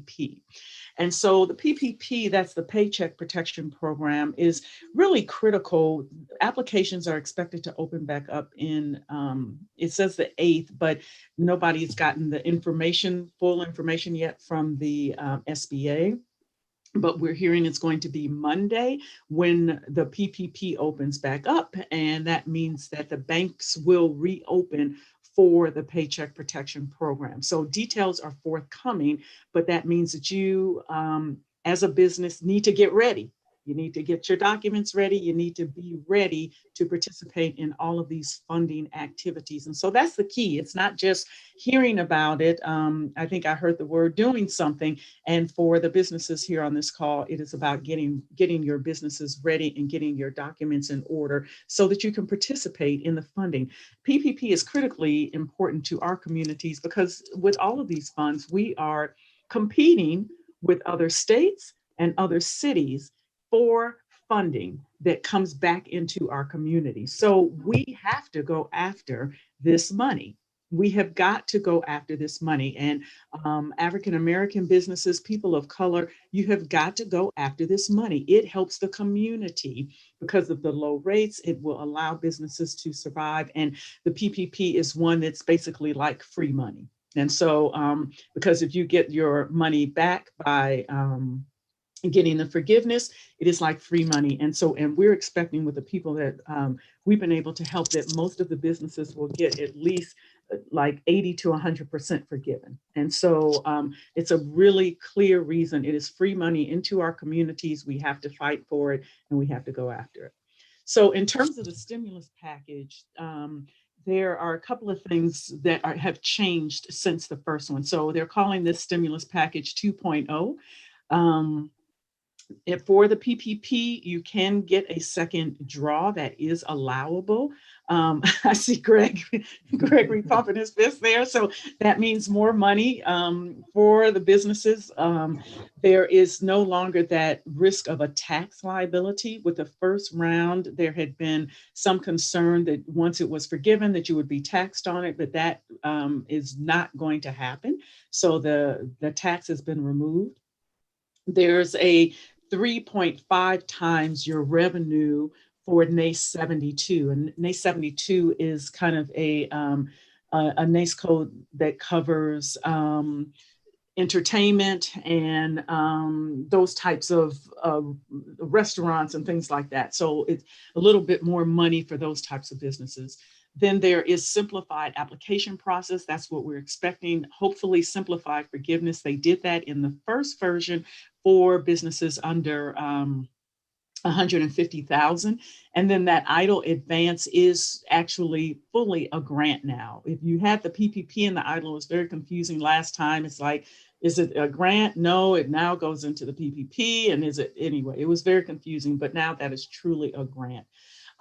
P. And so the PPP, that's the Paycheck Protection Program, is really critical. Applications are expected to open back up in, it says the 8th, but nobody's gotten the information, full information yet from the SBA. But we're hearing it's going to be Monday when the PPP opens back up. And that means that the banks will reopen for the Paycheck Protection Program. So details are forthcoming, but that means that you, as a business, need to get ready. You need to get your documents ready. You need to be ready to participate in all of these funding activities. And so that's the key. It's not just hearing about it. I think I heard the word doing something. And for the businesses here on this call, it is about getting your businesses ready and getting your documents in order so that you can participate in the funding. PPP is critically important to our communities because with all of these funds, we are competing with other states and other cities for funding that comes back into our community. So we have to go after this money. We have got to go after this money. And African American businesses, people of color, you have got to go after this money. It helps the community because of the low rates. It will allow businesses to survive. And the PPP is one that's basically like free money. And so, because if you get your money back by getting the forgiveness, it is like free money. And so, and we're expecting with the people that we've been able to help that most of the businesses will get at least like 80 to 100% forgiven. And so it's a really clear reason. It is free money into our communities. We have to fight for it and we have to go after it. So in terms of the stimulus package, there are a couple of things that have changed since the first one. So they're calling this stimulus package 2.0. For the PPP, you can get a second draw that is allowable. I see Gregory pumping his fist there. So that means more money for the businesses. There is no longer that risk of a tax liability. With the first round, there had been some concern that once it was forgiven, that you would be taxed on it, but that is not going to happen. So the tax has been removed. There's a 3.5 times your revenue for NACE 72. And NACE 72 is kind of a NACE code that covers entertainment and those types of restaurants and things like that. So it's a little bit more money for those types of businesses. Then there is simplified application process. That's what we're expecting. Hopefully simplified forgiveness. They did that in the first version for businesses under 150,000. And then that EIDL advance is actually fully a grant now. If you had the PPP and the EIDL, it was very confusing last time. It's like, is it a grant? No, it now goes into the PPP. And is it anyway? It was very confusing, but now that is truly a grant.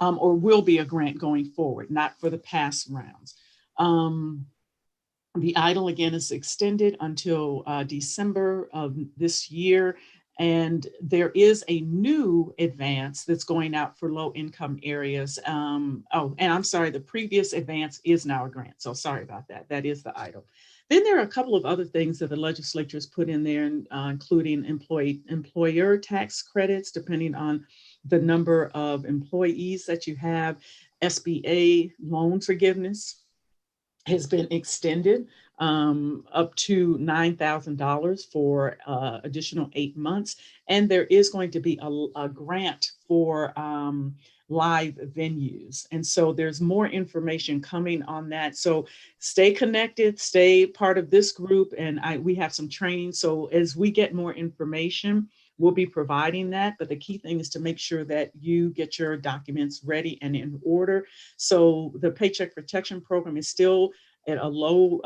Or will be a grant going forward, not for the past rounds. The EIDL again is extended until December of this year. And there is a new advance that's going out for low income areas. And I'm sorry, the previous advance is now a grant. So sorry about that. That is the EIDL. Then there are a couple of other things that the legislature has put in there, including employer tax credits, depending on the number of employees that you have. SBA loan forgiveness has been extended up to $9,000 for additional 8 months. And there is going to be a grant for live venues. And so there's more information coming on that. So stay connected, stay part of this group. And we have some training. So as we get more information, we'll be providing that. But the key thing is to make sure that you get your documents ready and in order. So the Paycheck Protection Program is still at a low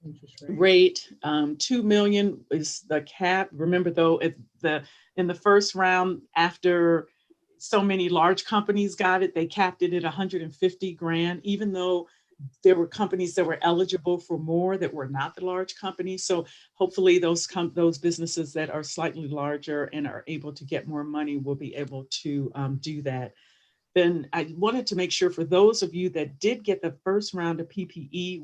interest rate. 2 million is the cap. Remember though, in the first round, after so many large companies got it, they capped it at 150 grand, even though there were companies that were eligible for more that were not the large companies. So hopefully those businesses that are slightly larger and are able to get more money will be able to do that. Then I wanted to make sure for those of you that did get the first round of PPP,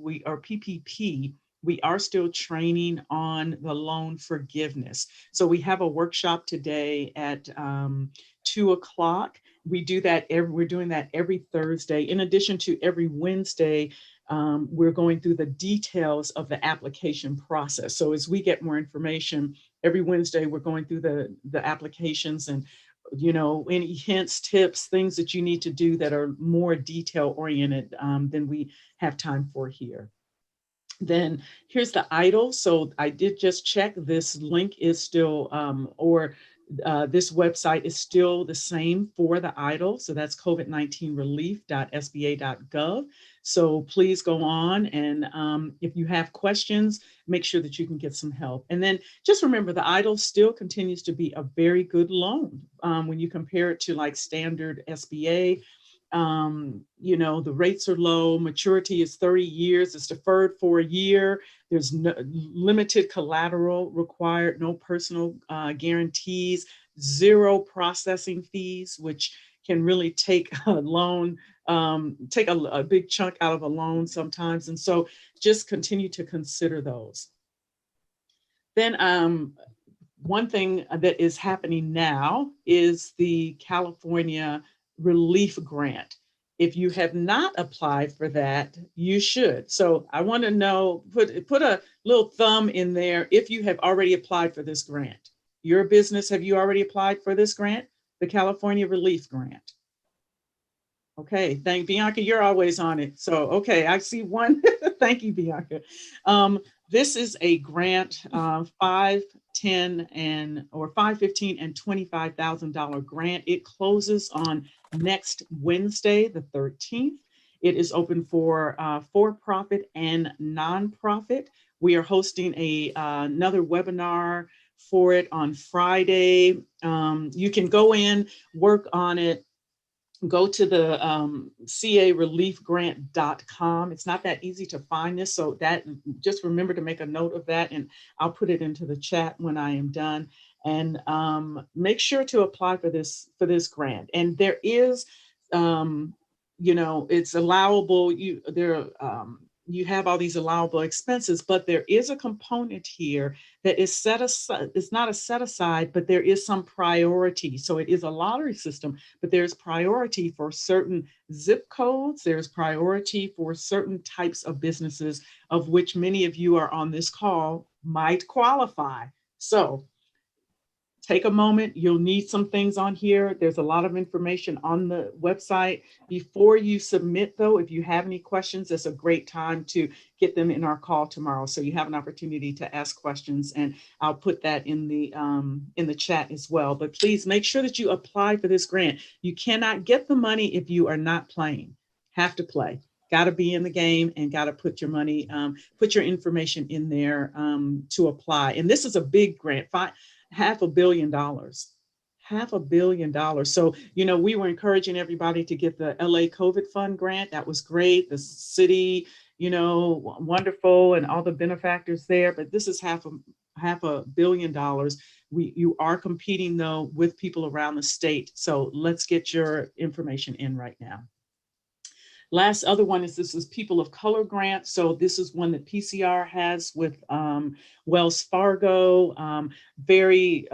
we are still training on the loan forgiveness. So we have a workshop today at 2 o'clock. We're doing that every Thursday. In addition to every Wednesday, we're going through the details of the application process. So as we get more information, every Wednesday we're going through the applications and any hints, tips, things that you need to do that are more detail oriented than we have time for here. Then here's the idol. So I did just check. This link is still, this website is still the same for the idol. So that's covid19relief.sba.gov. So please go on. And if you have questions, make sure that you can get some help. And then just remember, the idol still continues to be a very good loan when you compare it to like standard SBA. The rates are low, maturity is 30 years, it's deferred for a year, there's no limited collateral required, no personal guarantees, zero processing fees, which can really take a loan, take a big chunk out of a loan sometimes. And so just continue to consider those. Then one thing that is happening now is the California Relief Grant. If you have not applied for that, you should. So I want to know, put a little thumb in there if you have already applied for this grant. Your business, have you already applied for this grant? The California Relief Grant. Okay, thank Bianca, you're always on it. So, okay, I see one. Thank you, Bianca. This is a grant, $5, $10, or $5, $15, and $25,000 grant. It closes on next Wednesday, the 13th. It is open for for-profit and nonprofit. We are hosting another webinar for it on Friday. You can go in, work on it. Go to the careliefgrant.com. It's not that easy to find this, so that just remember to make a note of that, and I'll put it into the chat when I am done. And make sure to apply for this grant. And there is, it's allowable. You have all these allowable expenses, but there is a component here that is set aside. It's not a set aside, but there is some priority. So it is a lottery system, but there's priority for certain zip codes. There's priority for certain types of businesses, of which many of you are on this call might qualify. So take a moment. You'll need some things on here. There's a lot of information on the website. Before you submit, though, if you have any questions, it's a great time to get them in our call tomorrow. So you have an opportunity to ask questions, and I'll put that in the chat as well. But please make sure that you apply for this grant. You cannot get the money if you are not playing. Have to play. Got to be in the game and got to put your money, put your information in there to apply. And this is a big grant. $500 million. $500 million. So, we were encouraging everybody to get the LA COVID Fund grant. That was great. The city, wonderful, and all the benefactors there. But this is $500 million. You are competing, though, with people around the state. So let's get your information in right now. Last other one is this is People of Color grant. So this is one that PCR has with Wells Fargo, very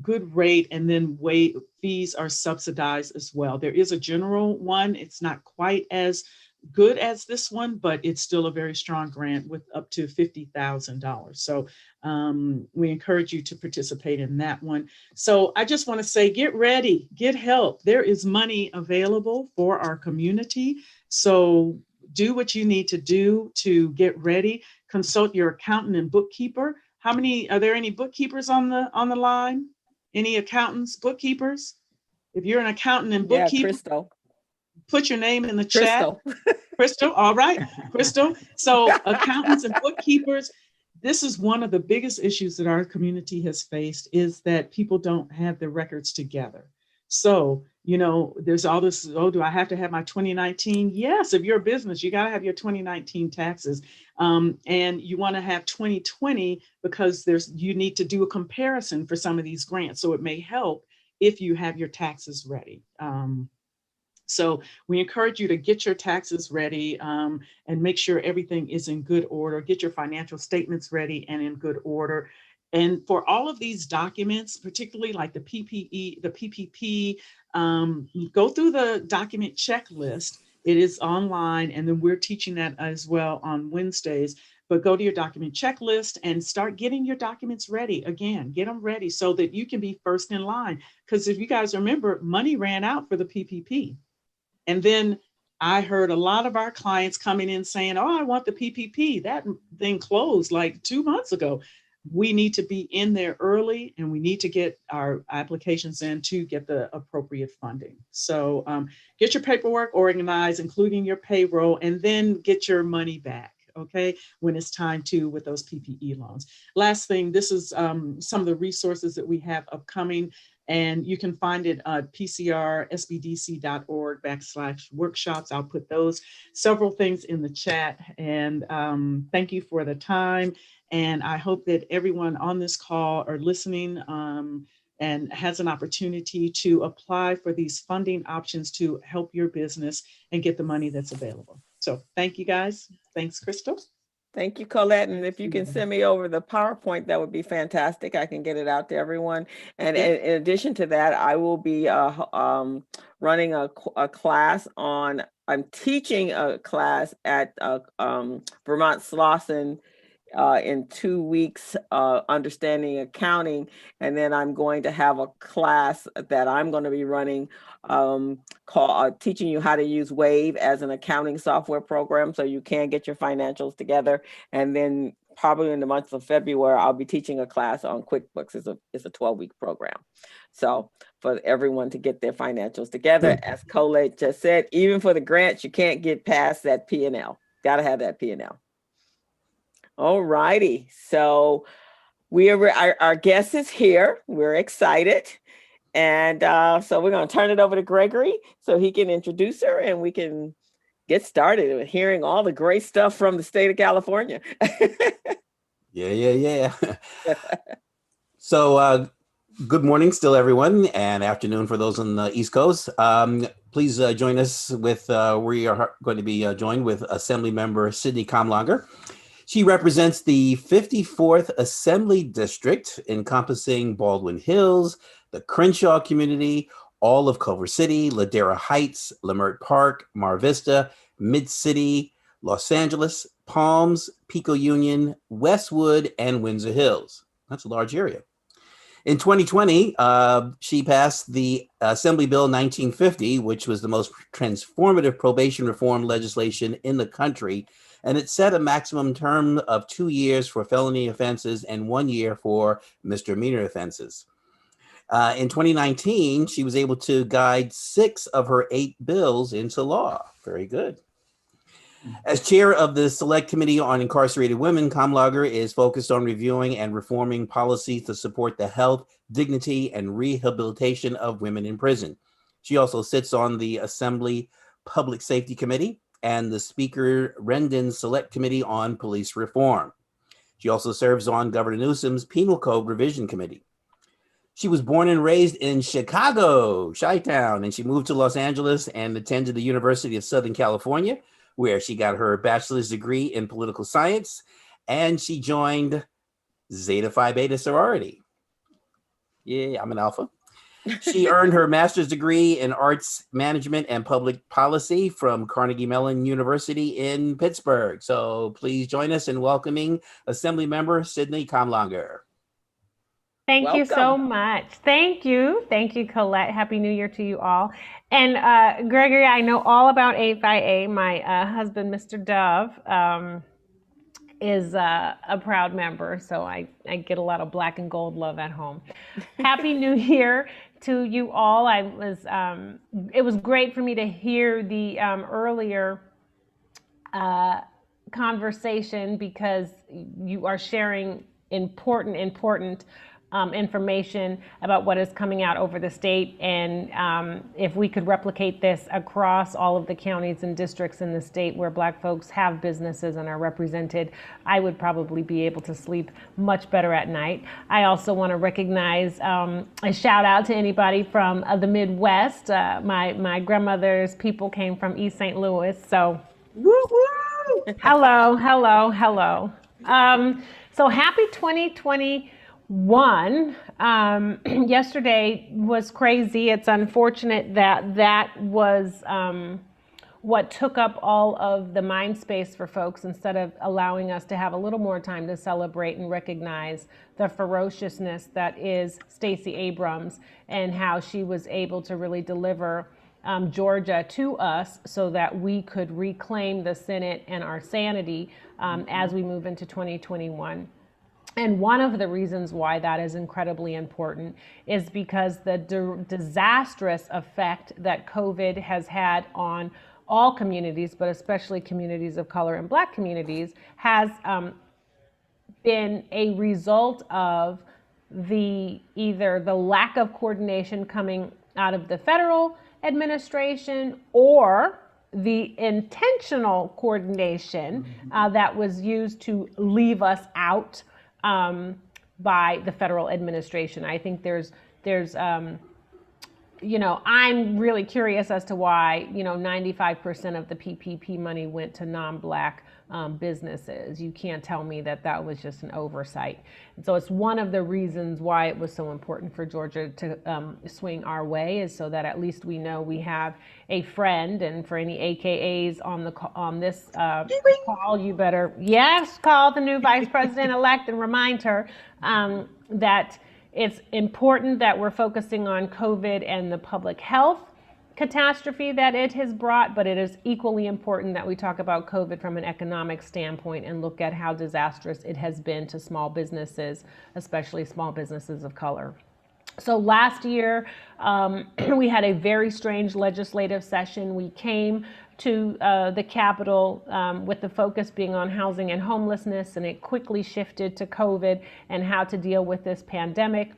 good rate, and then fees are subsidized as well. There is a general one. It's not quite as good as this one, but it's still a very strong grant with up to $50,000. So we encourage you to participate in that one. So I just want to say, get ready, get help. There is money available for our community. So do what you need to do to get ready. Consult your accountant and bookkeeper. Are there any bookkeepers on the line? Any accountants, bookkeepers? If you're an accountant and bookkeeper, Crystal. Put your name in the chat. Crystal, all right, Crystal. So accountants and bookkeepers, this is one of the biggest issues that our community has faced, is that people don't have their records together. So, there's all this, do I have to have my 2019? Yes, if you're a business, you got to have your 2019 taxes. And you want to have 2020 because you need to do a comparison for some of these grants. So it may help if you have your taxes ready. So we encourage you to get your taxes ready, and make sure everything is in good order. Get your financial statements ready and in good order. And for all of these documents, particularly like the PPE, the PPP, you go through the document checklist. It is online, and then we're teaching that as well on Wednesdays. But go to your document checklist and start getting your documents ready. Again, get them ready so that you can be first in line. Because if you guys remember, money ran out for the PPP. And then I heard a lot of our clients coming in saying, oh, I want the PPP. That thing closed like 2 months ago. We need to be in there early, and we need to get our applications in to get the appropriate funding. So get your paperwork organized, including your payroll, and then get your money back. Okay, when it's time to with those PPE loans. Last thing, this is some of the resources that we have upcoming. And you can find it at pcrsbdc.org/workshops. I'll put those several things in the chat. And thank you for the time. And I hope that everyone on this call are listening, and has an opportunity to apply for these funding options to help your business and get the money that's available. So thank you, guys. Thanks, Crystal. Thank you, Colette. And if you can send me over the PowerPoint, that would be fantastic. I can get it out to everyone. And in addition to that, I will be running a class on, I'm teaching a class at Vermont Slauson in 2 weeks, understanding accounting. And then I'm going to have a class that I'm going to be running called teaching you how to use Wave as an accounting software program so you can get your financials together. And then probably in the month of February, I'll be teaching a class on QuickBooks. It's a 12-week program. So for everyone to get their financials together, as Colette just said, even for the grants, you can't get past that P&L. Got to have that P&L. All righty. So our guest is here. We're excited. And so we're going to turn it over to Gregory so he can introduce her and we can get started with hearing all the great stuff from the state of California. Yeah. So good morning still, everyone, and afternoon for those on the East Coast. Please join us with, we are going to be joined with Assembly Member Sydney Kamlager. She represents the 54th Assembly District, encompassing Baldwin Hills, the Crenshaw community, all of Culver City, Ladera Heights, Leimert Park, Mar Vista, Mid-City, Los Angeles, Palms, Pico Union, Westwood, and Windsor Hills. That's a large area. In 2020, she passed the Assembly Bill 1950, which was the most transformative probation reform legislation in the country. And it set a maximum term of 2 years for felony offenses and 1 year for misdemeanor offenses. In 2019, she was able to guide 6 of her 8 bills into law. Very good. As chair of the Select Committee on Incarcerated Women, Kamlager is focused on reviewing and reforming policies to support the health, dignity, and rehabilitation of women in prison. She also sits on the Assembly Public Safety Committee and the Speaker Rendon's Select Committee on Police Reform. She also serves on Governor Newsom's Penal Code Revision Committee. She was born and raised in Chicago, Chi-Town, and she moved to Los Angeles and attended the University of Southern California, where she got her bachelor's degree in political science, and she joined Zeta Phi Beta sorority. Yeah, I'm an alpha. She earned her master's degree in arts management and public policy from Carnegie Mellon University in Pittsburgh. So please join us in welcoming Assembly Member Sydney Kamlager. Thank you so much. Thank you. Thank you, Colette. Happy New Year to you all. And Gregory, I know all about 8xA. My husband, Mr. Dove, is a proud member, so I get a lot of black and gold love at home. Happy New Year to you all. It was great for me to hear the earlier conversation because you are sharing important information about what is coming out over the state, and if we could replicate this across all of the counties and districts in the state where Black folks have businesses and are represented, I would probably be able to sleep much better at night. I also want to recognize a shout out to anybody from the Midwest. My grandmother's people came from East St. Louis, so Woo woo! hello, hello, hello. So happy 2021. Yesterday was crazy. It's unfortunate that that was what took up all of the mind space for folks, instead of allowing us to have a little more time to celebrate and recognize the ferociousness that is Stacey Abrams and how she was able to really deliver Georgia to us so that we could reclaim the Senate and our sanity as we move into 2021. And one of the reasons why that is incredibly important is because the disastrous effect that COVID has had on all communities, but especially communities of color and Black communities, has been a result of either the lack of coordination coming out of the federal administration, or the intentional coordination that was used to leave us out by the federal administration. I think there's I'm really curious as to why 95% of the PPP money went to non-Black businesses. You can't tell me that that was just an oversight. And so it's one of the reasons why it was so important for Georgia to swing our way, is so that at least we know we have a friend. And for any AKAs on this call, you better call the new vice president-elect and remind her that it's important that we're focusing on COVID and the public health catastrophe that it has brought, but it is equally important that we talk about COVID from an economic standpoint and look at how disastrous it has been to small businesses, especially small businesses of color. So last year, we had a very strange legislative session. We came to the Capitol with the focus being on housing and homelessness, and it quickly shifted to COVID and how to deal with this pandemic.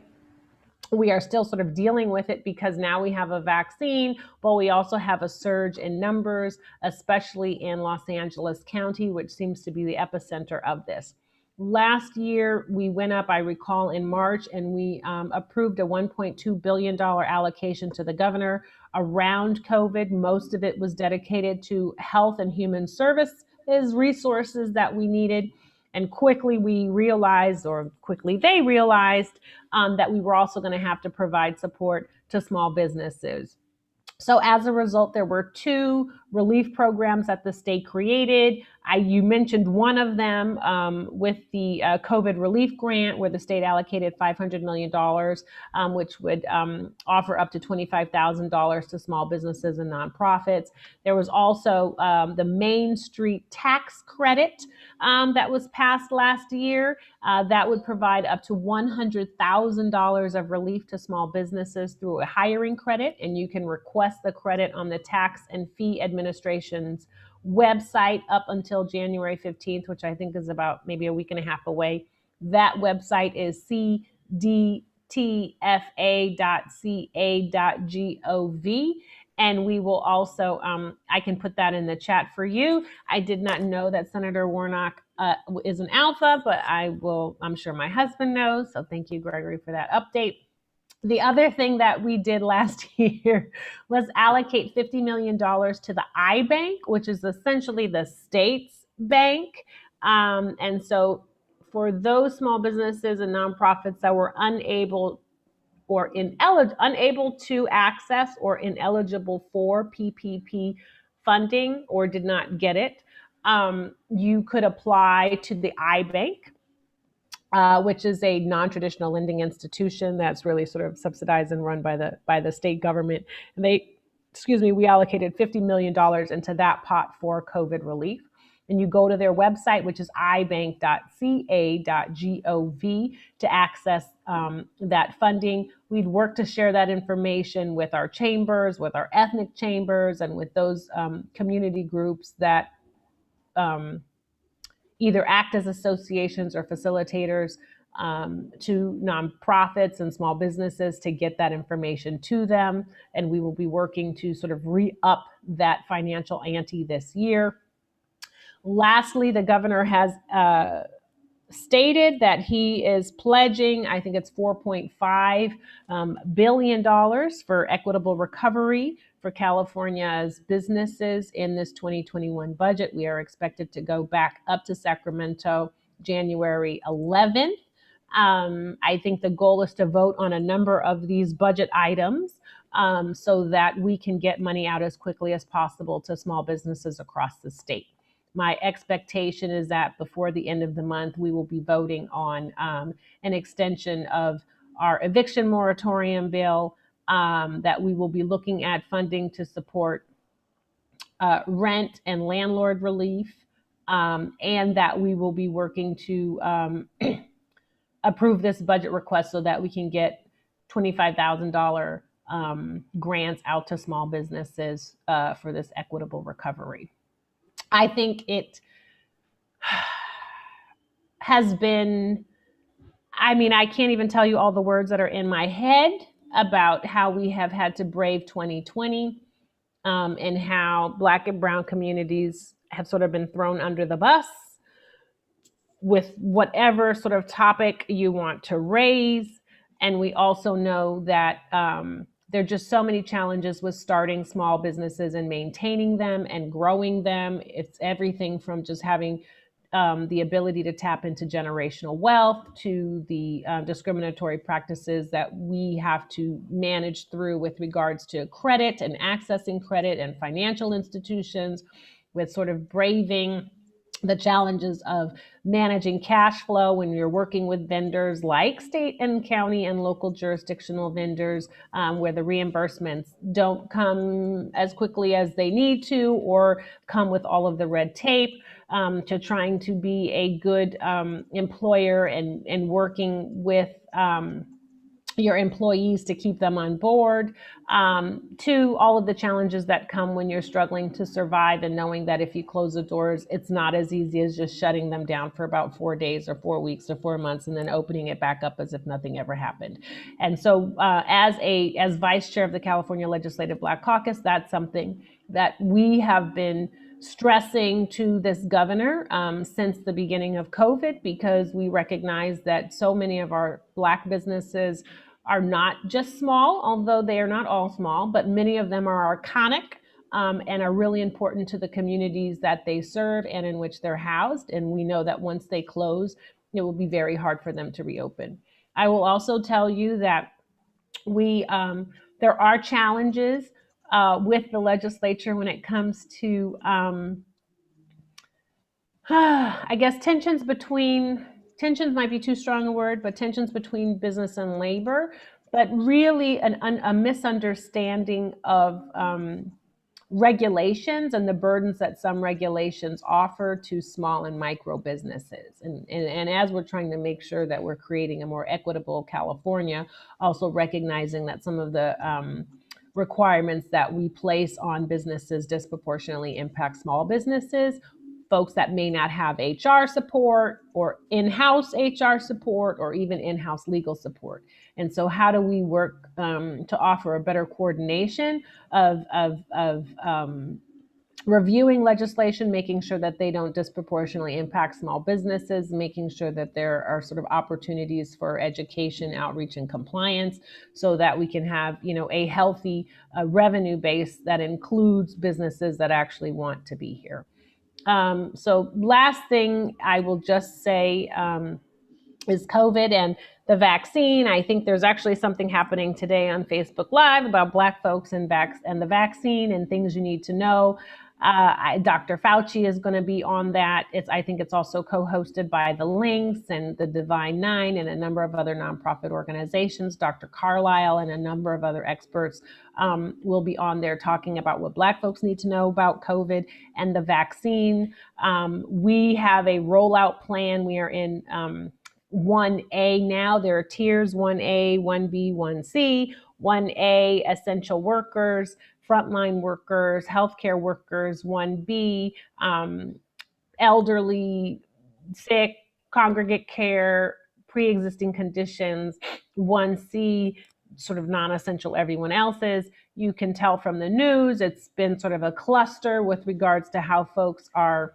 We are still sort of dealing with it because now we have a vaccine, but we also have a surge in numbers, especially in Los Angeles County, which seems to be the epicenter of this. Last year, we went up, I recall, in March, and we approved a $1.2 billion allocation to the governor around COVID. Most of it was dedicated to health and human services resources that we needed. And quickly they realized that we were also going to have to provide support to small businesses. So as a result, there were 2 relief programs that the state created. You mentioned one of them with the COVID relief grant, where the state allocated $500 million, which would offer up to $25,000 to small businesses and nonprofits. There was also the Main Street tax credit that was passed last year that would provide up to $100,000 of relief to small businesses through a hiring credit, and you can request the credit on the Tax and Fee Administration's website up until January 15th, which I think is about maybe a week and a half away. That website is cdtfa.ca.gov. And we will also, I can put that in the chat for you. I did not know that Senator Warnock is an alpha, but I'm sure my husband knows. So thank you, Gregory, for that update. The other thing that we did last year was allocate $50 million to the iBank, which is essentially the state's bank. And so for those small businesses and nonprofits that were unable to access or ineligible for PPP funding or did not get it, you could apply to the iBank, which is a non-traditional lending institution that's really sort of subsidized and run by the state government. And we allocated $50 million into that pot for COVID relief. And you go to their website, which is ibank.ca.gov, to access that funding. We'd work to share that information with our chambers, with our ethnic chambers, and with those community groups that either act as associations or facilitators to nonprofits and small businesses to get that information to them. And we will be working to sort of re-up that financial ante this year. Lastly, the governor has stated that he is pledging, I think it's $4.5 billion for equitable recovery for California's businesses in this 2021 budget. We are expected to go back up to Sacramento January 11th. I think the goal is to vote on a number of these budget items so that we can get money out as quickly as possible to small businesses across the state. My expectation is that before the end of the month, we will be voting on an extension of our eviction moratorium bill, that we will be looking at funding to support rent and landlord relief, and that we will be working to approve this budget request so that we can get $25,000 grants out to small businesses for this equitable recovery. I think it has been, I can't even tell you all the words that are in my head about how we have had to brave 2020 and how Black and brown communities have sort of been thrown under the bus with whatever sort of topic you want to raise. And we also know that there are just so many challenges with starting small businesses and maintaining them and growing them. It's everything from just having the ability to tap into generational wealth to the discriminatory practices that we have to manage through with regards to credit and accessing credit and financial institutions, with sort of braving the challenges of managing cash flow when you're working with vendors like state and county and local jurisdictional vendors, where the reimbursements don't come as quickly as they need to or come with all of the red tape, to trying to be a good employer and working with your employees to keep them on board, to all of the challenges that come when you're struggling to survive and knowing that if you close the doors, it's not as easy as just shutting them down for about 4 days or 4 weeks or 4 months and then opening it back up as if nothing ever happened. And so as vice chair of the California Legislative Black Caucus, that's something that we have been stressing to this governor since the beginning of COVID, because we recognize that so many of our Black businesses are not just small, although they are not all small, but many of them are iconic and are really important to the communities that they serve and in which they're housed. And we know that once they close, it will be very hard for them to reopen. I will also tell you that there are challenges with the legislature when it comes to, I guess, tensions might be too strong a word, but tensions between business and labor, but really a misunderstanding of regulations and the burdens that some regulations offer to small and micro businesses. And as we're trying to make sure that we're creating a more equitable California, also recognizing that some of the requirements that we place on businesses disproportionately impact small businesses, folks that may not have HR support or in-house HR support or even in-house legal support. And so how do we work to offer a better coordination of reviewing legislation, making sure that they don't disproportionately impact small businesses, making sure that there are sort of opportunities for education, outreach, and compliance, so that we can have, a healthy revenue base that includes businesses that actually want to be here. So last thing I will just say is COVID and the vaccine. I think there's actually something happening today on Facebook Live about Black folks and the vaccine and things you need to know. Dr. Fauci is going to be on that. I think it's also co-hosted by the Links and the Divine Nine and a number of other nonprofit organizations. Dr. Carlisle and a number of other experts will be on there talking about what Black folks need to know about COVID and the vaccine. We have a rollout plan. We are in 1A now. There are tiers: 1A, 1B, 1C. 1A, essential workers, frontline workers, healthcare workers. 1B, elderly, sick, congregate care, pre-existing conditions, 1C, sort of non-essential, everyone else's. You can tell from the news, it's been sort of a cluster with regards to how folks are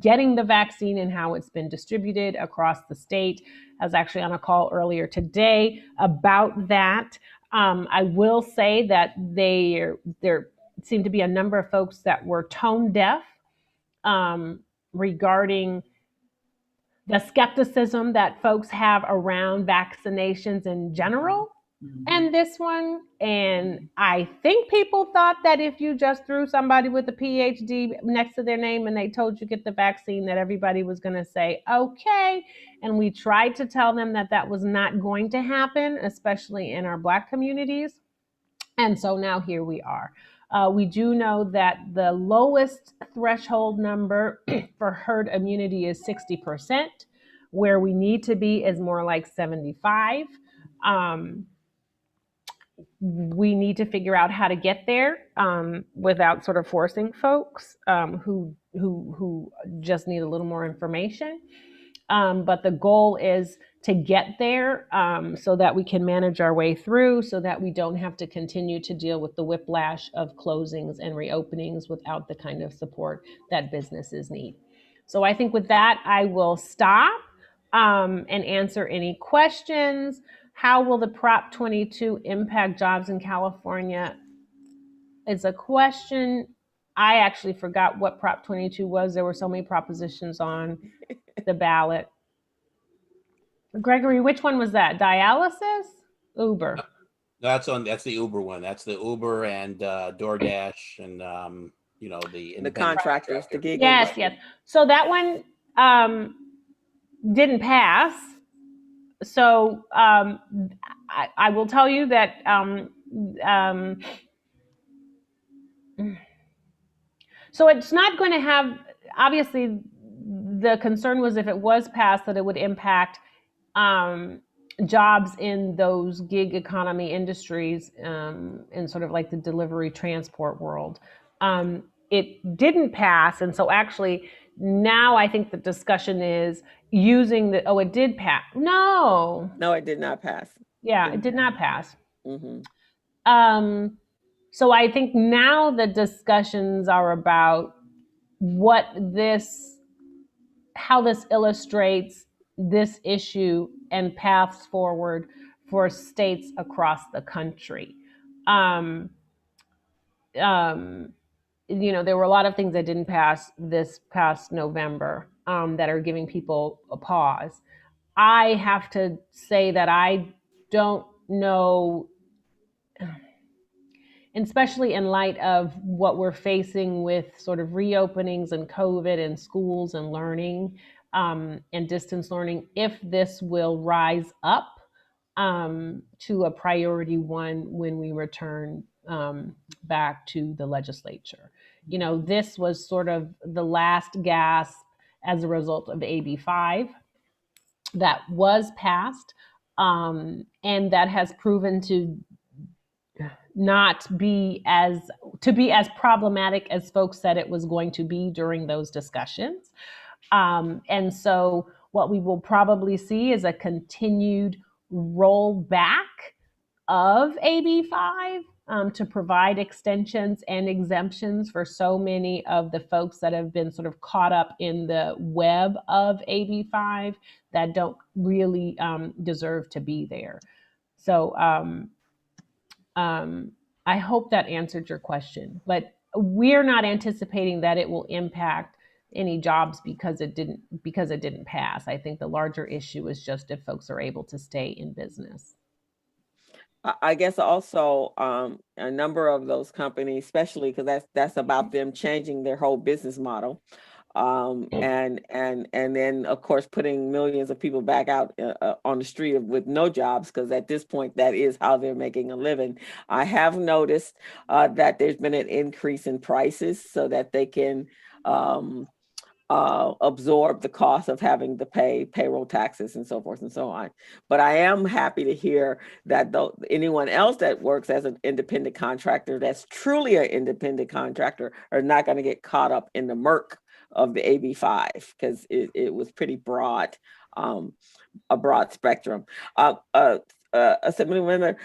getting the vaccine and how it's been distributed across the state. I was actually on a call earlier today about that. I will say that there seemed to be a number of folks that were tone deaf regarding the skepticism that folks have around vaccinations in general. And this one, and I think people thought that if you just threw somebody with a PhD next to their name and they told you get the vaccine, that everybody was going to say, okay. And we tried to tell them that that was not going to happen, especially in our Black communities. And so now here we are. We do know that the lowest threshold number for herd immunity is 60%. Where we need to be is more like 75. We need to figure out how to get there without sort of forcing folks who just need a little more information. But the goal is to get there so that we can manage our way through, so that we don't have to continue to deal with the whiplash of closings and reopenings without the kind of support that businesses need. So I think with that, I will stop and answer any questions. How will the Prop 22 impact jobs in California? It's a question. I actually forgot what Prop 22 was. There were so many propositions on the ballot. Gregory, which one was that? Dialysis? Uber? That's the Uber one. That's the Uber and DoorDash and the contractors, the gig. Yes. So that one didn't pass. So I will tell you that so it's not going to have, obviously, the concern was if it was passed that it would impact jobs in those gig economy industries in sort of like the delivery transport world. It didn't pass. And so actually now I think the discussion is using it did pass. No, it did not pass. Yeah, it did not pass. Mm-hmm. So I think now the discussions are about how this illustrates this issue and paths forward for states across the country. There were a lot of things that didn't pass this past November that are giving people a pause. I have to say that I don't know, especially in light of what we're facing with sort of reopenings and COVID and schools and learning and distance learning, if this will rise up to a priority one when we return back to the legislature. This was sort of the last gasp as a result of AB 5 that was passed and that has proven to be as problematic as folks said it was going to be during those discussions. And so what we will probably see is a continued rollback of AB 5 to provide extensions and exemptions for so many of the folks that have been sort of caught up in the web of AB 5 that don't really deserve to be there. So I hope that answered your question, but we're not anticipating that it will impact any jobs because it didn't pass. I think the larger issue is just if folks are able to stay in business. I guess also a number of those companies, especially because that's about them changing their whole business model, and then of course putting millions of people back out on the street with no jobs, because at this point that is how they're making a living. I have noticed that there's been an increase in prices so that they can absorb the cost of having to pay payroll taxes and so forth and so on. But I am happy to hear that anyone else that works as an independent contractor, that's truly an independent contractor, are not going to get caught up in the murk of the AB 5, because it was pretty broad a broad spectrum. Assemblywoman,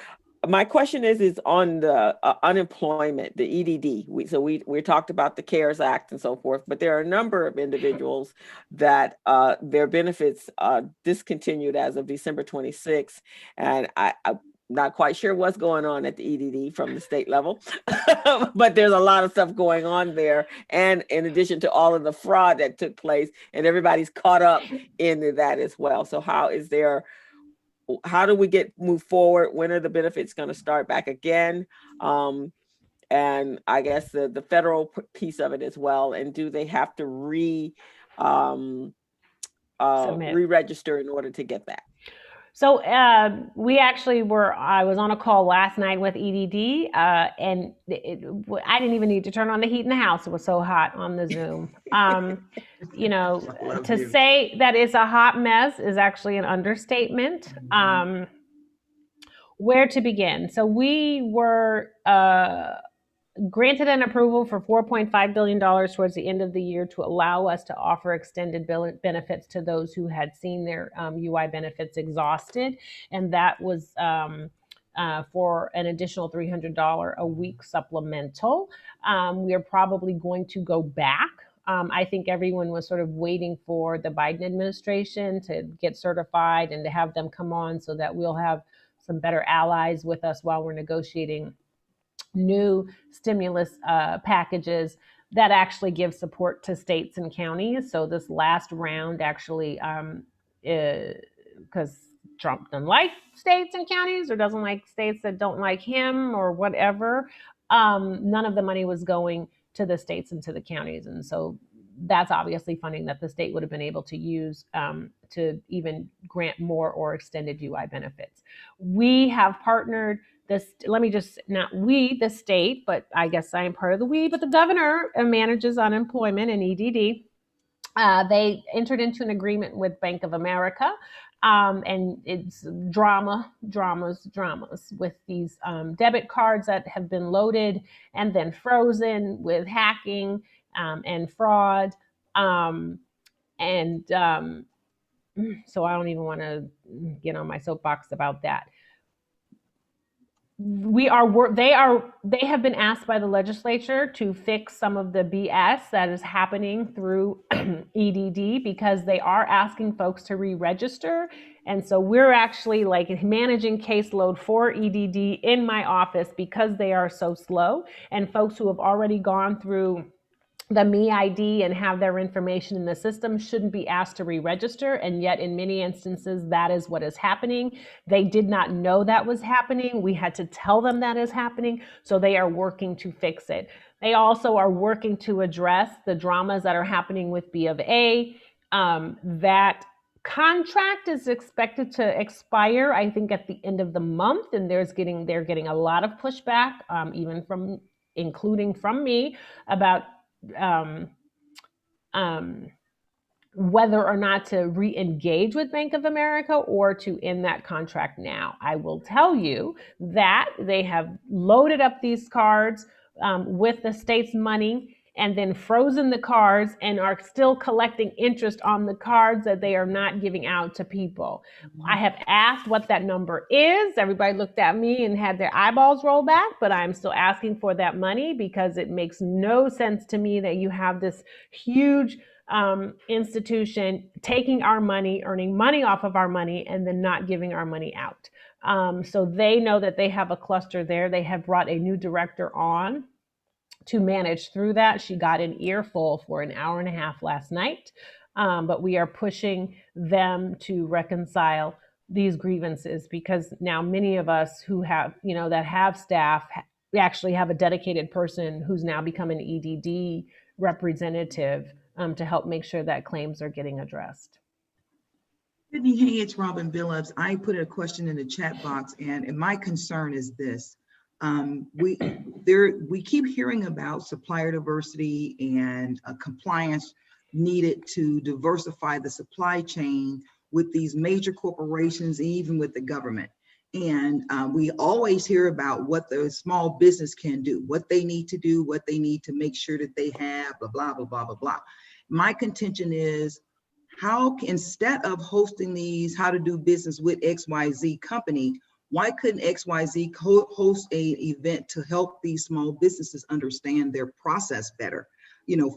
my question is on the unemployment, the EDD. We talked about the CARES Act and so forth, but there are a number of individuals that their benefits discontinued as of December 26th, and I'm not quite sure what's going on at the EDD from the state level, but there's a lot of stuff going on there, and in addition to all of the fraud that took place, and everybody's caught up into that as well. So how do we move forward? When are the benefits going to start back again? And I guess the federal piece of it as well. And do they have to re-register in order to get that? So we actually I was on a call last night with EDD, and I didn't even need to turn on the heat in the house. It was so hot on the Zoom. To say that it's a hot mess is actually an understatement. Where to begin? So we were granted an approval for $4.5 billion towards the end of the year to allow us to offer extended benefits to those who had seen their UI benefits exhausted. And that was for an additional $300 a week supplemental. We are probably going to go back. I think everyone was sort of waiting for the Biden administration to get certified and to have them come on so that we'll have some better allies with us while we're negotiating new stimulus packages that actually give support to states and counties. So this last round actually, because Trump doesn't like states and counties or doesn't like states that don't like him or whatever, none of the money was going to the states and to the counties. And so that's obviously funding that the state would have been able to use to even grant more or extended UI benefits. We have partnered the state, but I guess I am part of the but the governor manages unemployment and EDD. They entered into an agreement with Bank of America, and it's dramas with these debit cards that have been loaded and then frozen with hacking and fraud. So I don't even want to get on my soapbox about that. They have been asked by the legislature to fix some of the BS that is happening through EDD because they are asking folks to re-register. And so we're actually like managing caseload for EDD in my office because they are so slow, and folks who have already gone through the Me ID and have their information in the system shouldn't be asked to re-register. And yet in many instances, that is what is happening. They did not know that was happening. We had to tell them that is happening. So they are working to fix it. They also are working to address the dramas that are happening with B of A. That contract is expected to expire, I think, at the end of the month. And they're getting a lot of pushback, including from me, about whether or not to re-engage with Bank of America or to end that contract now. I will tell you that they have loaded up these cards with the state's money and then frozen the cards and are still collecting interest on the cards that they are not giving out to people. I have asked what that number is. Everybody looked at me and had their eyeballs roll back, but I'm still asking for that money because it makes no sense to me that you have this huge institution taking our money, earning money off of our money, and then not giving our money out. So they know that they have a cluster there. They have brought a new director on to manage through that. She got an earful for an hour and a half last night, but we are pushing them to reconcile these grievances because now many of us who have, that have staff, we actually have a dedicated person who's now become an EDD representative to help make sure that claims are getting addressed. Sydney, hey, it's Robin Billups. I put a question in the chat box, and my concern is this. We keep hearing about supplier diversity and compliance needed to diversify the supply chain with these major corporations, even with the government. And we always hear about what the small business can do, what they need to do, what they need to make sure that they have, blah, blah, blah, blah, blah, blah. My contention is, instead of hosting these how to do business with XYZ company, why couldn't XYZ host a event to help these small businesses understand their process better,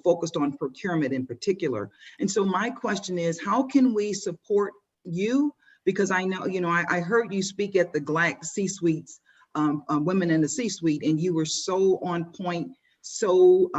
focused on procurement in particular? And so my question is, how can we support you? Because I know, I heard you speak at the GLAC C-suites, women in the C-suite, and you were so on point, so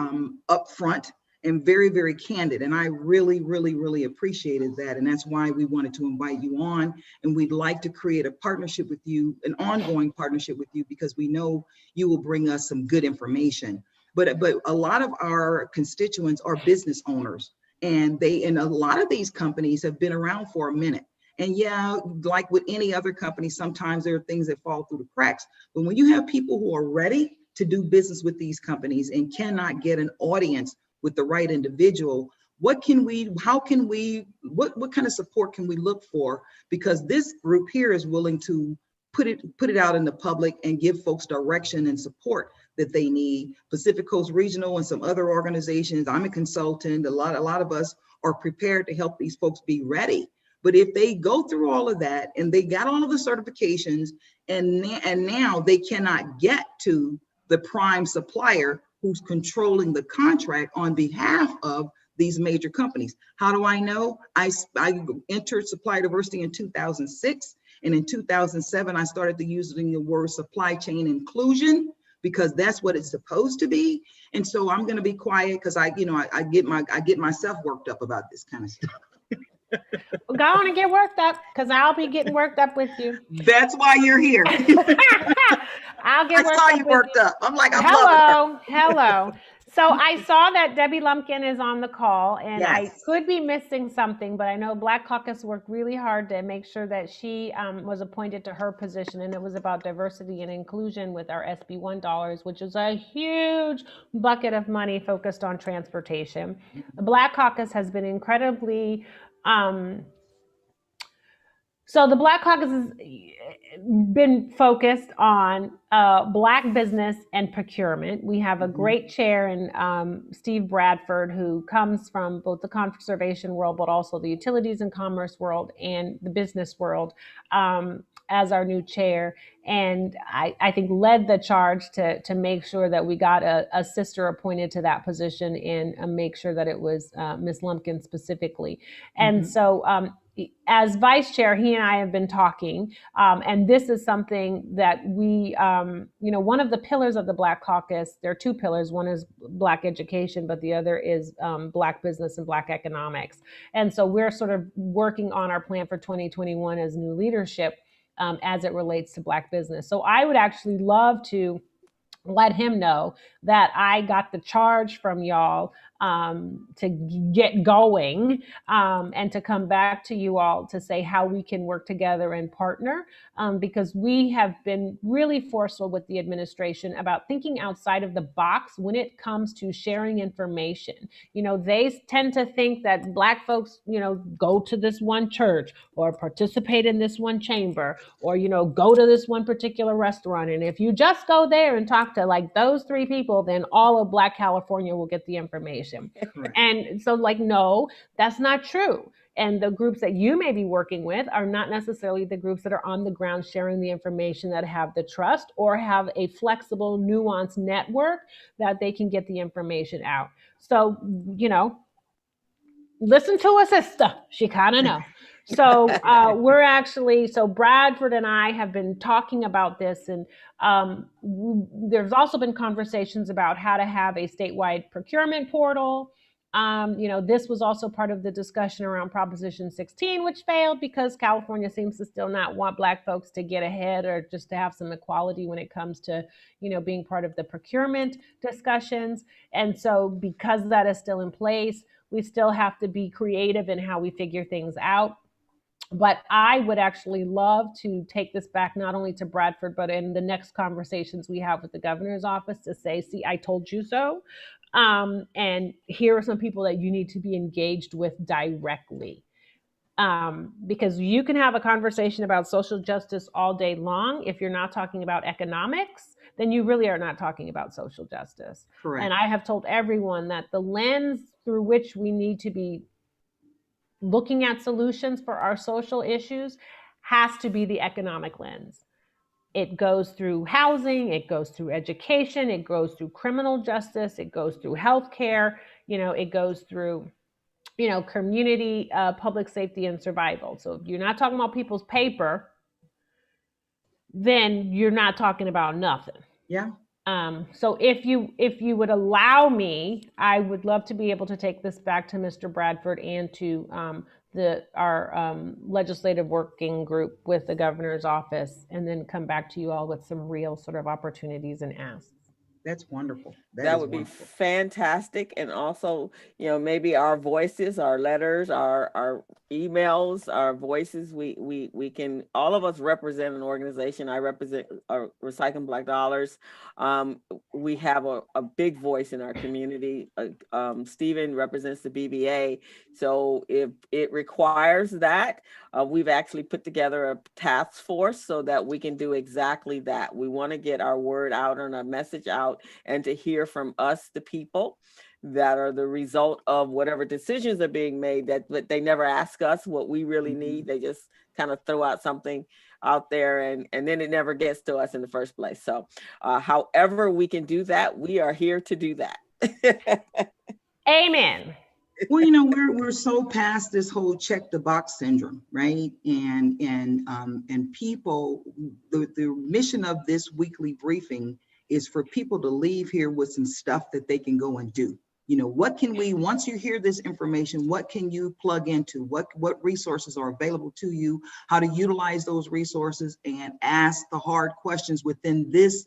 upfront, and very, very candid. And I really, really, really appreciated that. And that's why we wanted to invite you on. And we'd like to create a partnership with you, an ongoing partnership with you, because we know you will bring us some good information. But a lot of our constituents are business owners, and a lot of these companies have been around for a minute. And yeah, like with any other company, sometimes there are things that fall through the cracks. But when you have people who are ready to do business with these companies and cannot get an audience with the right individual, what kind of support can we look for? Because this group here is willing to put it out in the public and give folks direction and support that they need. Pacific Coast Regional and some other organizations, I'm a consultant, a lot of us are prepared to help these folks be ready. But if they go through all of that and they got all of the certifications and now they cannot get to the prime supplier who's controlling the contract on behalf of these major companies. How do I know? I entered supply diversity in 2006. And in 2007, I started to using the word supply chain inclusion, because that's what it's supposed to be. And so I'm going to be quiet because I get myself worked up about this kind of stuff. Well, go on and get worked up, because I'll be getting worked up with you. That's why you're here. I'll get worked up. I saw you worked up. I'm like, hello. So I saw that Debbie Lumpkin is on the call, and yes. I could be missing something, but I know Black Caucus worked really hard to make sure that she was appointed to her position, and it was about diversity and inclusion with our SB1 dollars, which is a huge bucket of money focused on transportation. The Black Caucus has been incredibly so the Black Caucus has been focused on Black business and procurement. We have a great chair in Steve Bradford, who comes from both the conservation world, but also the utilities and commerce world and the business world, as our new chair. And I think led the charge to make sure that we got a sister appointed to that position and make sure that it was Ms. Lumpkin specifically. And so as vice chair, he and I have been talking, and this is something that we, one of the pillars of the Black Caucus, there are two pillars. One is Black education, but the other is Black business and Black economics. And so we're sort of working on our plan for 2021 as new leadership as it relates to Black business. So I would actually love to let him know that I got the charge from y'all to get going and to come back to you all to say how we can work together and partner, because we have been really forceful with the administration about thinking outside of the box when it comes to sharing information. They tend to think that Black folks, go to this one church or participate in this one chamber or, go to this one particular restaurant. And if you just go there and talk to like those three people, then all of Black California will get the information. And so no, that's not true. And the groups that you may be working with are not necessarily the groups that are on the ground sharing the information, that have the trust or have a flexible, nuanced network that they can get the information out. So, listen to a sister. She kind of know. So so Bradford and I have been talking about this, and there's also been conversations about how to have a statewide procurement portal. This was also part of the discussion around Proposition 16, which failed because California seems to still not want Black folks to get ahead or just to have some equality when it comes to, being part of the procurement discussions. And so because that is still in place, we still have to be creative in how we figure things out. But I would actually love to take this back not only to Bradford, but in the next conversations we have with the governor's office to say, see, I told you so. And here are some people that you need to be engaged with directly. Because you can have a conversation about social justice all day long. If you're not talking about economics, then you really are not talking about social justice. Correct. And I have told everyone that the lens through which we need to be looking at solutions for our social issues has to be the economic lens. It goes through housing, it goes through education, it goes through criminal justice, it goes through healthcare, it goes through, community, public safety and survival. So if you're not talking about people's paper, then you're not talking about nothing. Yeah. So if you would allow me, I would love to be able to take this back to Mr. Bradford and to our legislative working group with the governor's office, and then come back to you all with some real sort of opportunities and asks. That's wonderful. That would be fantastic. And also, maybe our voices, our letters, our emails, our voices, we can, all of us represent an organization. I represent Recycling Black Dollars. We have a big voice in our community. Stephen represents the BBA. So if it requires that, we've actually put together a task force so that we can do exactly that. We want to get our word out and our message out, and to hear from us, the people that are the result of whatever decisions are being made, that they never ask us what we really need. They just kind of throw out something out there, and then it never gets to us in the first place. So however we can do that, we are here to do that. Amen. Well, we're so past this whole check the box syndrome, right? And people, the mission of this weekly briefing is for people to leave here with some stuff that they can go and do. What can we, once you hear this information, what can you plug into? What resources are available to you? How to utilize those resources and ask the hard questions within this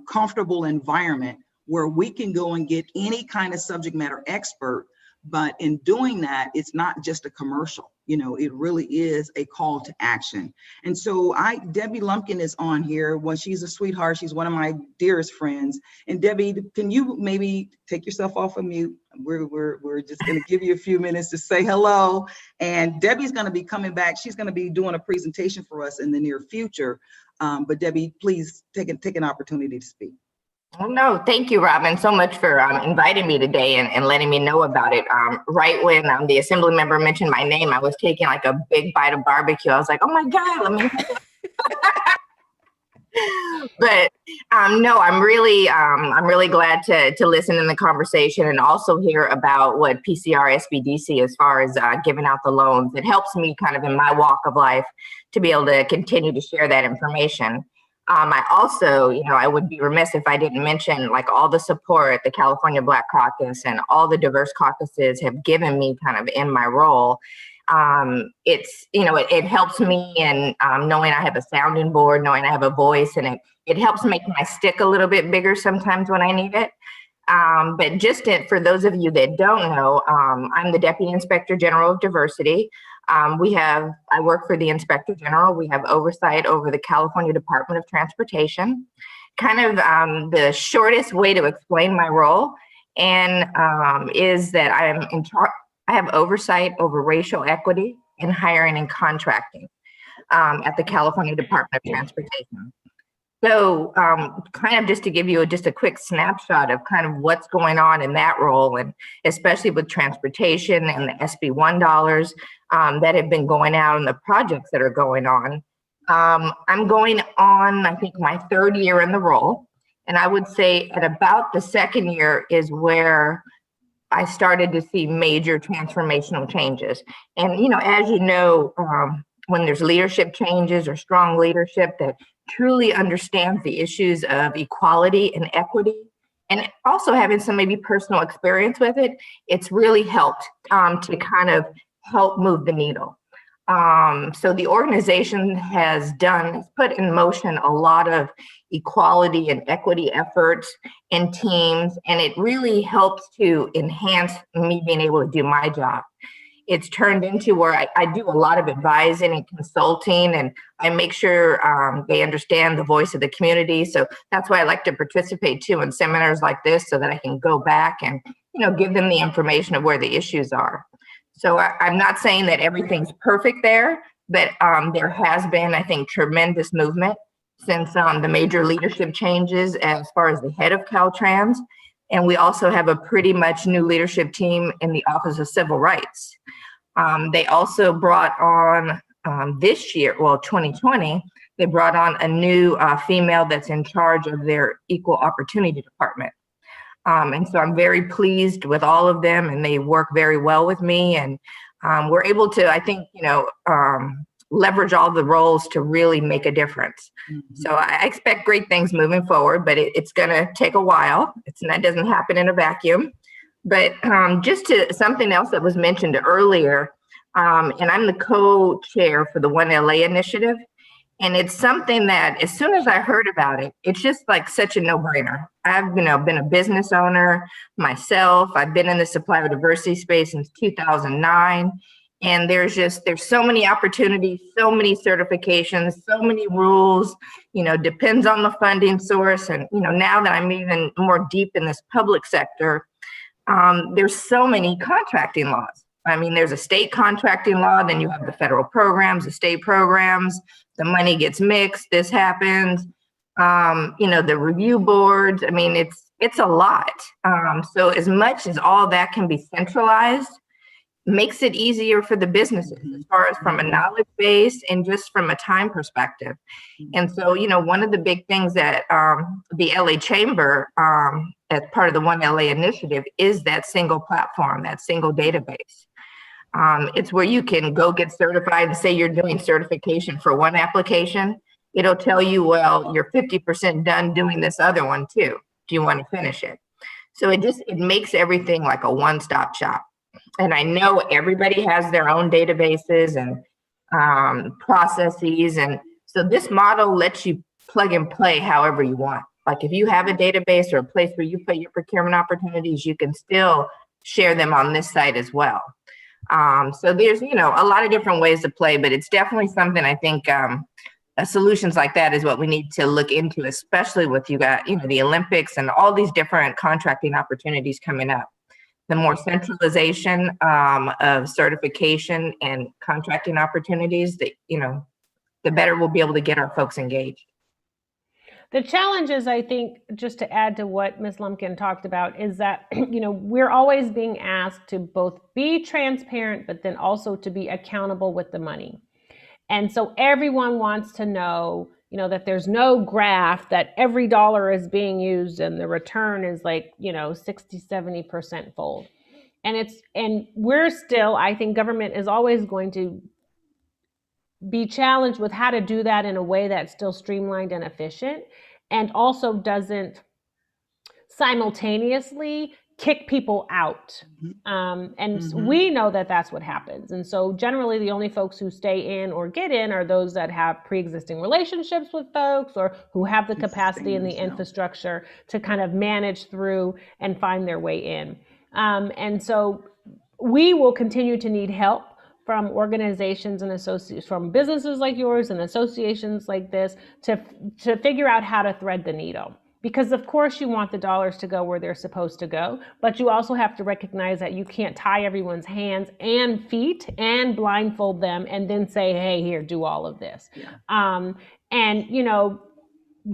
comfortable environment where we can go and get any kind of subject matter expert. But in doing that, it's not just a commercial, it really is a call to action. And so Debbie Lumpkin is on here. Well, she's a sweetheart. She's one of my dearest friends. And Debbie, can you maybe take yourself off of mute? We're just going to give you a few minutes to say hello. And Debbie's going to be coming back. She's going to be doing a presentation for us in the near future. But Debbie, please take an opportunity to speak. Oh, no, thank you, Robin, so much for inviting me today and letting me know about it. Right when the assembly member mentioned my name, I was taking like a big bite of barbecue. I was like, oh my God, let me. But no, I'm really glad to listen in the conversation and also hear about what PCR SBDC as far as giving out the loans. It helps me kind of in my walk of life to be able to continue to share that information. I also, I would be remiss if I didn't mention like all the support the California Black Caucus and all the diverse caucuses have given me kind of in my role. It helps me in knowing I have a sounding board, knowing I have a voice, and it helps make my stick a little bit bigger sometimes when I need it. But just for those of you that don't know, I'm the Deputy Inspector General of Diversity. I work for the Inspector General. We have oversight over the California Department of Transportation. Kind of the shortest way to explain my role is that I have oversight over racial equity in hiring and contracting at the California Department of Transportation. So kind of just to give you just a quick snapshot of kind of what's going on in that role, and especially with transportation and the SB1 dollars that have been going out and the projects that are going on. I'm going on, I think, my third year in the role. And I would say at about the second year is where I started to see major transformational changes. And, as you know, when there's leadership changes or strong leadership that truly understands the issues of equality and equity, and also having some maybe personal experience with it, it's really helped to kind of help move the needle. So the organization has put in motion a lot of equality and equity efforts and teams, and it really helps to enhance me being able to do my job. It's turned into where I do a lot of advising and consulting, and I make sure they understand the voice of the community. So that's why I like to participate too in seminars like this, so that I can go back and give them the information of where the issues are. So I'm not saying that everything's perfect there, but there has been, I think, tremendous movement since the major leadership changes as far as the head of Caltrans. And we also have a pretty much new leadership team in the Office of Civil Rights. They also brought on this year, well, 2020, they brought on a new female that's in charge of their equal opportunity department. And so I'm very pleased with all of them, and they work very well with me. And we're able to, I think, leverage all the roles to really make a difference. Mm-hmm. So I expect great things moving forward, but it's going to take a while. That doesn't happen in a vacuum. But just to something else that was mentioned earlier, and I'm the co-chair for the One LA initiative. And it's something that as soon as I heard about it, it's just like such a no-brainer. I've been a business owner myself. I've been in the supplier diversity space since 2009. And there's so many opportunities, so many certifications, so many rules, depends on the funding source. And, now that I'm even more deep in this public sector, there's so many contracting laws. I mean, there's a state contracting law, then you have the federal programs, the state programs, the money gets mixed, this happens, the review boards. I mean, it's a lot. So as much as all that can be centralized, makes it easier for the businesses as far as from a knowledge base and just from a time perspective. And so, one of the big things that the LA Chamber, as part of the One LA initiative, is that single platform, that single database. It's where you can go get certified. Say you're doing certification for one application, it'll tell you, well, you're 50% done doing this other one too. Do you want to finish it? So it makes everything like a one-stop shop. And I know everybody has their own databases and processes. And so this model lets you plug and play however you want. Like if you have a database or a place where you put your procurement opportunities, you can still share them on this site as well. So there's, a lot of different ways to play, but it's definitely something I think solutions like that is what we need to look into, especially with the Olympics and all these different contracting opportunities coming up. The more centralization of certification and contracting opportunities, that the better we'll be able to get our folks engaged. The challenge is, I think, just to add to what Ms. Lumpkin talked about, is that, we're always being asked to both be transparent, but then also to be accountable with the money. And so everyone wants to know, that there's no graph that every dollar is being used and the return is like, 60, 70% fold. And we're still, I think government is always going to be challenged with how to do that in a way that's still streamlined and efficient, and also doesn't simultaneously kick people out. We know that that's what happens. And so generally the only folks who stay in or get in are those that have pre-existing relationships with folks, or who have the capacity and the infrastructure to kind of manage through and find their way in. And so we will continue to need help from organizations and associations, from businesses like yours and associations like this, to figure out how to thread the needle. Because of course you want the dollars to go where they're supposed to go, but you also have to recognize that you can't tie everyone's hands and feet and blindfold them and then say, hey, here, do all of this. Yeah.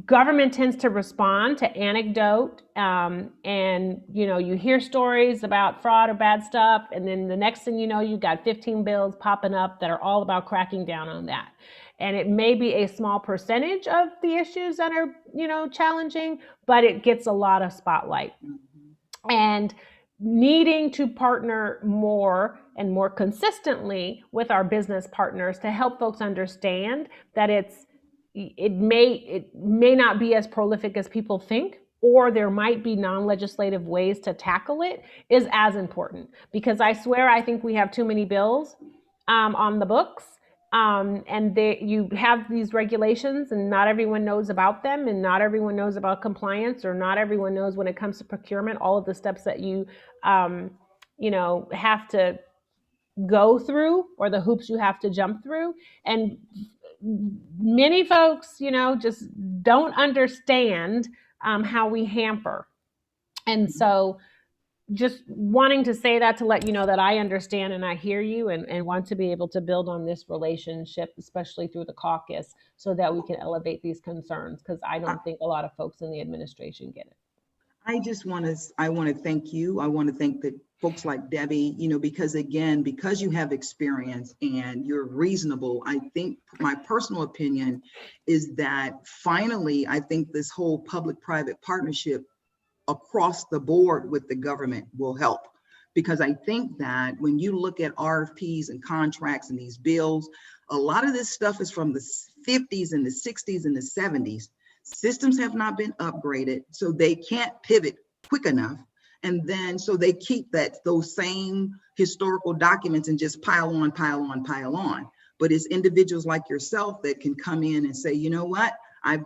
Government tends to respond to anecdote, and you hear stories about fraud or bad stuff, and then the next thing you know, you got 15 bills popping up that are all about cracking down on that. And it may be a small percentage of the issues that are, challenging, but it gets a lot of spotlight. And needing to partner more and more consistently with our business partners to help folks understand that it may not be as prolific as people think, or there might be non-legislative ways to tackle it, is as important. Because I swear, I think we have too many bills on the books. And you have these regulations and not everyone knows about them, and not everyone knows about compliance, or not everyone knows when it comes to procurement, all of the steps that you have to go through, or the hoops you have to jump through. And many folks, just don't understand how we hamper. And so just wanting to say that to let you know that I understand and I hear you, and want to be able to build on this relationship, especially through the caucus, so that we can elevate these concerns, because I don't think a lot of folks in the administration get it. I want to thank you. I want to thank the folks like Debbie, because again, because you have experience and you're reasonable, I think my personal opinion is that finally, I think this whole public-private partnership across the board with the government will help. Because I think that when you look at RFPs and contracts and these bills, a lot of this stuff is from the 50s and the 60s and the 70s. Systems have not been upgraded, so they can't pivot quick enough. And then so they keep those same historical documents and just pile on, pile on, pile on. But it's individuals like yourself that can come in and say, you know what? I've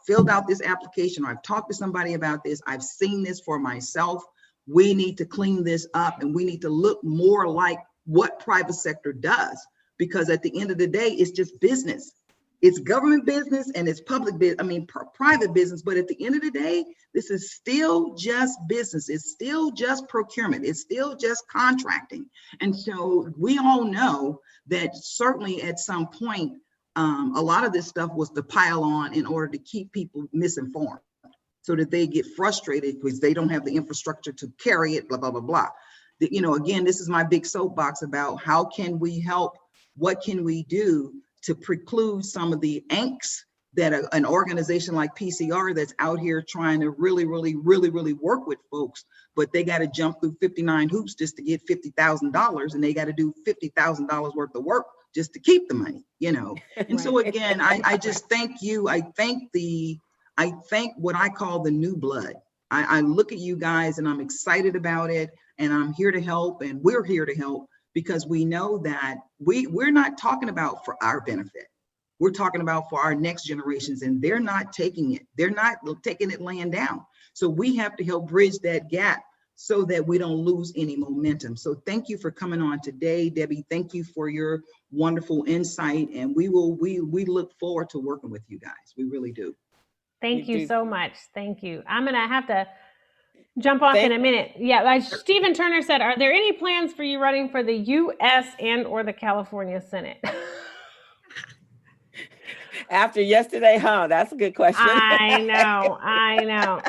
filled out this application, or I've talked to somebody about this. I've seen this for myself. We need to clean this up, and we need to look more like what private sector does, because at the end of the day, it's just business. It's government business and it's public business, private business. But at the end of the day, this is still just business. It's still just procurement. It's still just contracting. And so we all know that certainly at some point, a lot of this stuff was to pile on in order to keep people misinformed, so that they get frustrated because they don't have the infrastructure to carry it, blah, blah, blah, blah. Again, this is my big soapbox about how can we help? What can we do to preclude some of the angst that an organization like PCR that's out here trying to really, really, really, really work with folks, but they got to jump through 59 hoops just to get $50,000, and they got to do $50,000 worth of work just to keep the money, And Right. so again, I just thank you. I thank what I call the new blood. I look at you guys and I'm excited about it, and I'm here to help, and we're here to help, because we know that we're not talking about for our benefit. We're talking about for our next generations, and they're not taking it. They're not taking it laying down. So we have to help bridge that gap so that we don't lose any momentum. So thank you for coming on today, Debbie. Thank you for your wonderful insight, and we look forward to working with you guys. We really do. Thank you so much. Thank you. I'm going to have to jump off in a minute. Yeah, Stephen Turner said, are there any plans for you running for the U.S. and or the California Senate? After yesterday, that's a good question. I know.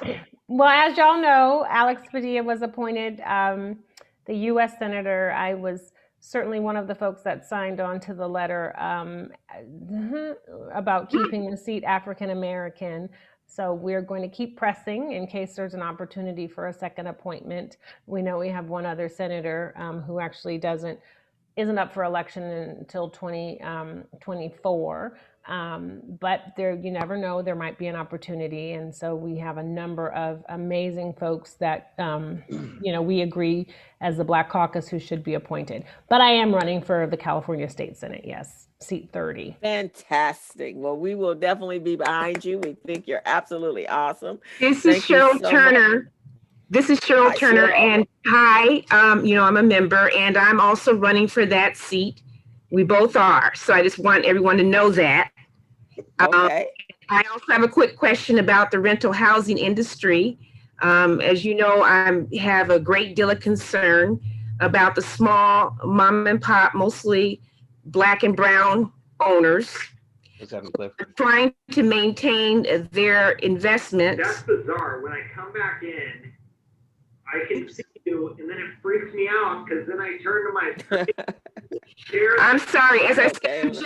Well, as y'all know, Alex Padilla was appointed the U.S. Senator. I was certainly one of the folks that signed on to the letter about keeping the seat African American. So we're going to keep pressing in case there's an opportunity for a second appointment. We know we have one other senator who actually isn't up for election until 2024. But you never know, there might be an opportunity. And so we have a number of amazing folks that, we agree as the Black Caucus who should be appointed. But I am running for the California State Senate, yes, seat 30. Fantastic. Well, we will definitely be behind you. We think you're absolutely awesome. This is Cheryl Turner. This is Cheryl Turner, and hi, I'm a member, and I'm also running for that seat. We both are. So I just want everyone to know that. Okay. I also have a quick question about the rental housing industry. As you know, I have a great deal of concern about the small mom and pop, mostly Black and brown owners, trying to maintain their investments. That's bizarre. When I come back in, I can see you, and then it freaks me out because then I turn to my chair. I'm sorry, as I said,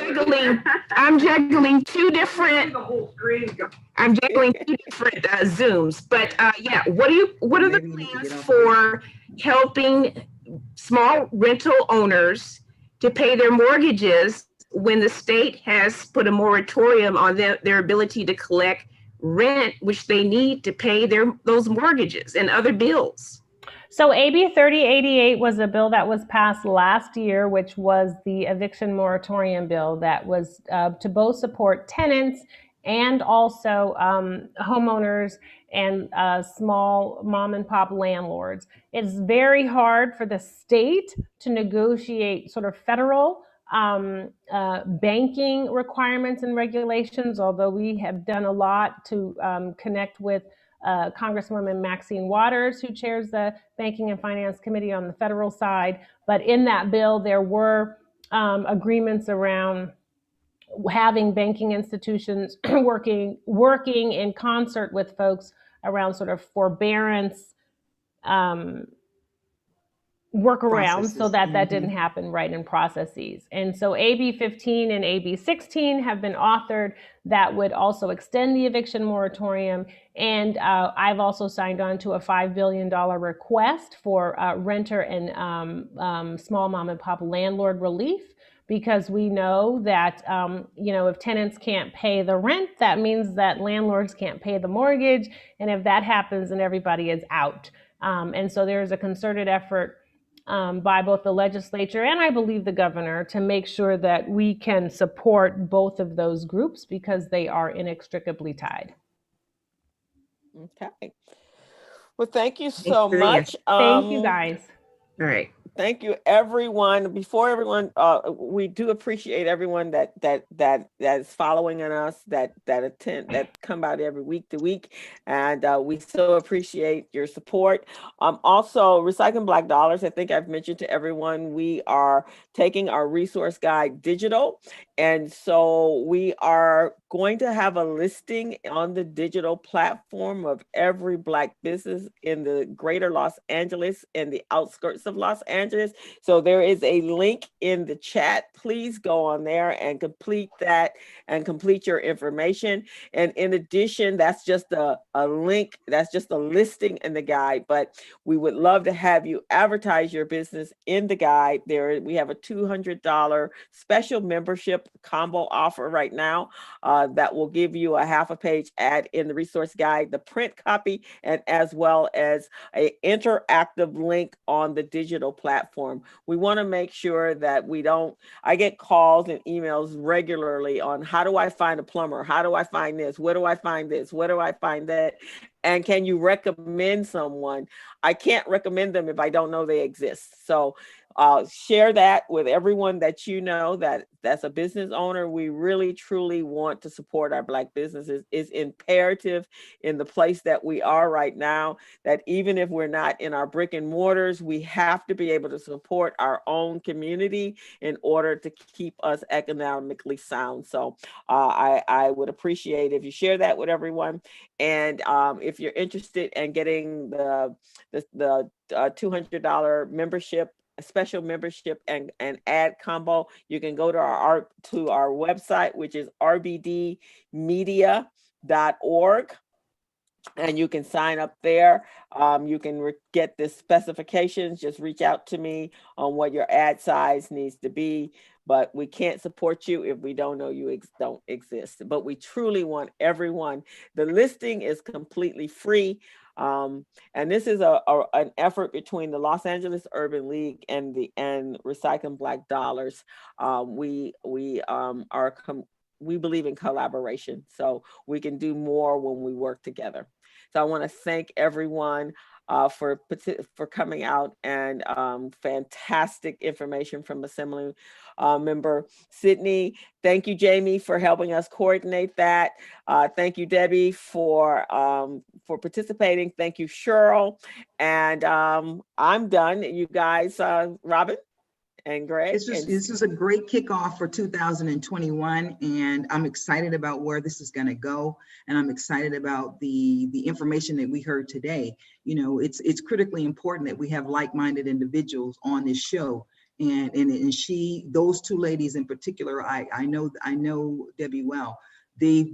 I'm juggling two different. The whole screen. I'm juggling two different Zooms, but what are the plans for helping small rental owners to pay their mortgages when the state has put a moratorium on their ability to collect rent, which they need to pay those mortgages and other bills? So AB 3088 was a bill that was passed last year, which was the eviction moratorium bill that was to both support tenants and also homeowners and small mom and pop landlords. It's very hard for the state to negotiate sort of federal banking requirements and regulations, although we have done a lot to connect with Congresswoman Maxine Waters, who chairs the Banking and Finance Committee on the federal side. But in that bill, there were agreements around having banking institutions working in concert with folks around sort of forbearance workarounds so that that didn't happen right in processes. And so AB 15 and AB 16 have been authored that would also extend the eviction moratorium. And I've also signed on to a $5 billion request for renter and small mom and pop landlord relief, because we know that, if tenants can't pay the rent, that means that landlords can't pay the mortgage. And if that happens, then everybody is out. And so there's a concerted effort by both the legislature and I believe the governor to make sure that we can support both of those groups because they are inextricably tied. Okay. Well, thank you so much. Thank you, guys. All right. Thank you, everyone. Before everyone, we do appreciate everyone that is following on us, that attend, that come out every week to week, and we so appreciate your support. Also, Recycling Black Dollars. I think I've mentioned to everyone we are taking our resource guide digital, and so we are going to have a listing on the digital platform of every Black business in the greater Los Angeles and the outskirts of Los Angeles. So there is a link in the chat. Please go on there and complete that and complete your information. And in addition, that's just a link, that's just a listing in the guide, but we would love to have you advertise your business in the guide. We have a $200 special membership combo offer right now that will give you a half a page ad in the resource guide, the print copy, and as well as an interactive link on the digital platform. We want to make sure that I get calls and emails regularly on how do I find a plumber? How do I find this? Where do I find this? Where do I find that? And can you recommend someone? I can't recommend them if I don't know they exist. So share that with everyone that you know that's a business owner. We really, truly want to support our Black businesses. It's imperative in the place that we are right now, that even if we're not in our brick and mortars, we have to be able to support our own community in order to keep us economically sound. So I would appreciate if you share that with everyone. And if you're interested in getting the $200 membership, a special membership and ad combo, you can go to our website, which is rbdmedia.org. And you can sign up there. You can get the specifications. Just reach out to me on what your ad size needs to be. But we can't support you if we don't know you don't exist. But we truly want everyone. The listing is completely free. And this is an effort between the Los Angeles Urban League and Recycling Black Dollars. We believe in collaboration, so we can do more when we work together. So I want to thank everyone for coming out, and fantastic information from Assembly Member Sydney. Thank you, Jamie, for helping us coordinate that. Thank you, Debbie, for participating. Thank you, Cheryl. And I'm done. You guys, Robin and Greg. This is a great kickoff for 2021, and I'm excited about where this is going to go, and I'm excited about the information that we heard today. It's critically important that we have like-minded individuals on this show, and those two ladies in particular, I know Debbie well. They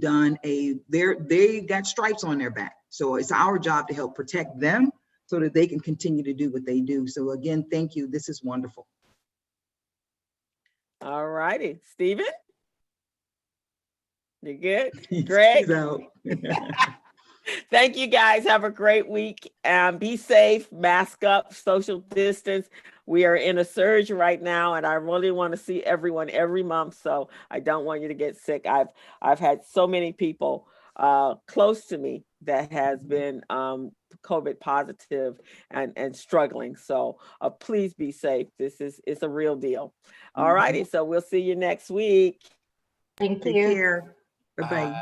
got stripes on their back, so it's our job to help protect them so that they can continue to do what they do. So again, thank you. This is wonderful. All righty, Stephen, you good? Greg? Thank you, guys. Have a great week. Be safe, mask up, social distance. We are in a surge right now, and I really want to see everyone every month, so I don't want you to get sick. I've had so many people close to me that has been COVID positive and struggling. So please be safe. It's a real deal. All righty. So we'll see you next week. Thank you. Take care. Bye-bye.